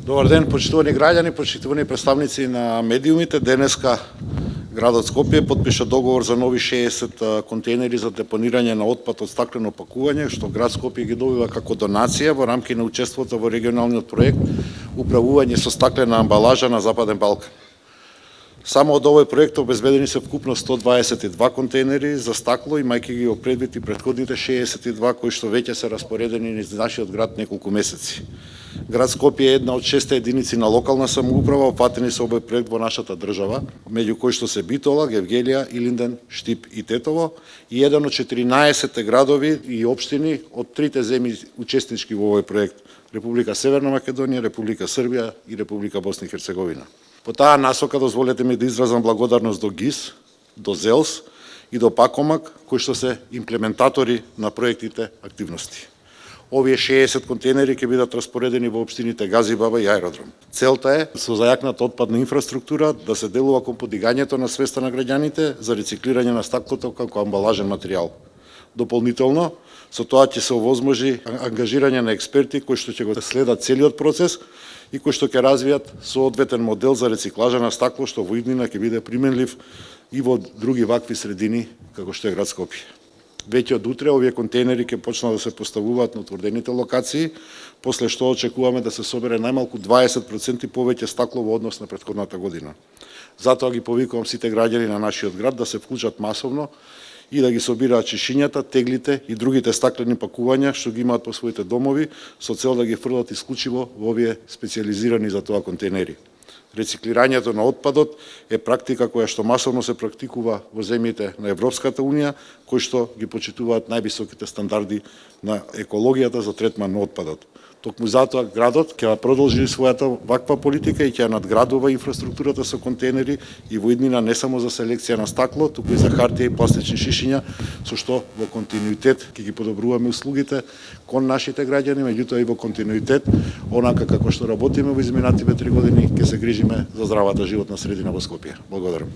Добар ден, почитувани граѓани, почитувани представници на медиумите. Денеска градот Скопје потпиша договор за нови 60 контейнери за депонирање на отпад од стаклено пакување, што град Скопје ги добива како донација во рамки на учеството во регионалниот проект управување со стаклена амбалажа на Западен Балкан. Само од овој проект обезбедени се вкупно 122 контейнери за стакло, имајќи ги предвид и претходните 62 кои што веќе се распоредени низ нашиот град неколку месеци. Град Скопје е една од 6 единици на локална самоуправа опфатени со овој проект во нашата држава, меѓу кои што се Битола, Гевгелија, Илинден, Штип и Тетово, и еден од 14 градови и општини од трите земји учеснички во овој проект: Република Северна Македонија, Република Србија и Република Босна и Херцеговина. По таа насока дозволете ми да изразам благодарност до ГИС, до ЗЕЛС и до ПАКОМАК, кои што се имплементатори на проектите активности. Овие 60 контейнери ќе бидат распоредени во општините Газибаба и Аеродром. Целта е со зајакната отпадна инфраструктура да се делува кон подигањето на свеста на граѓаните за рециклирање на стаклото како амбалажен материјал. Дополнително, со тоа ќе се овозможи ангажирање на експерти кои што ќе го следат целиот процес и кои што ќе развијат соодветен модел за рециклажа на стакло, што во иднина ќе биде применлив и во други вакви средини како што е град Скопје. Веќе од утре овие контейнери ќе почнат да се поставуваат на утврдените локации, после што очекуваме да се собере најмалку 20% повеќе стакло во однос на претходната година. Затоа ги повикувам сите граѓани на нашиот град да се вклучат масовно и да ги собираат чешињата, теглите и другите стаклени пакувања што ги имаат по своите домови, со цел да ги фрлат исклучиво во овие специјализирани за тоа контейнери. Рециклирањето на отпадот е практика која што масовно се практикува во земјите на Европската унија, кои што ги почитуваат највисоките стандарди на екологијата за третман на отпадот. Токму затоа градот ќе продолжи својата ваква политика и ќе надградува инфраструктурата со контейнери и во иднина не само за селекција на стакло, туку и за хартија и пластични шишиња, со што во континуитет ќе ги подобруваме услугите кон нашите граѓани, меѓутоа и во континуитет, онака како што работиме во изминативе 3 години, ќе се грижиме за здравата животна средина во Скопје. Благодарам.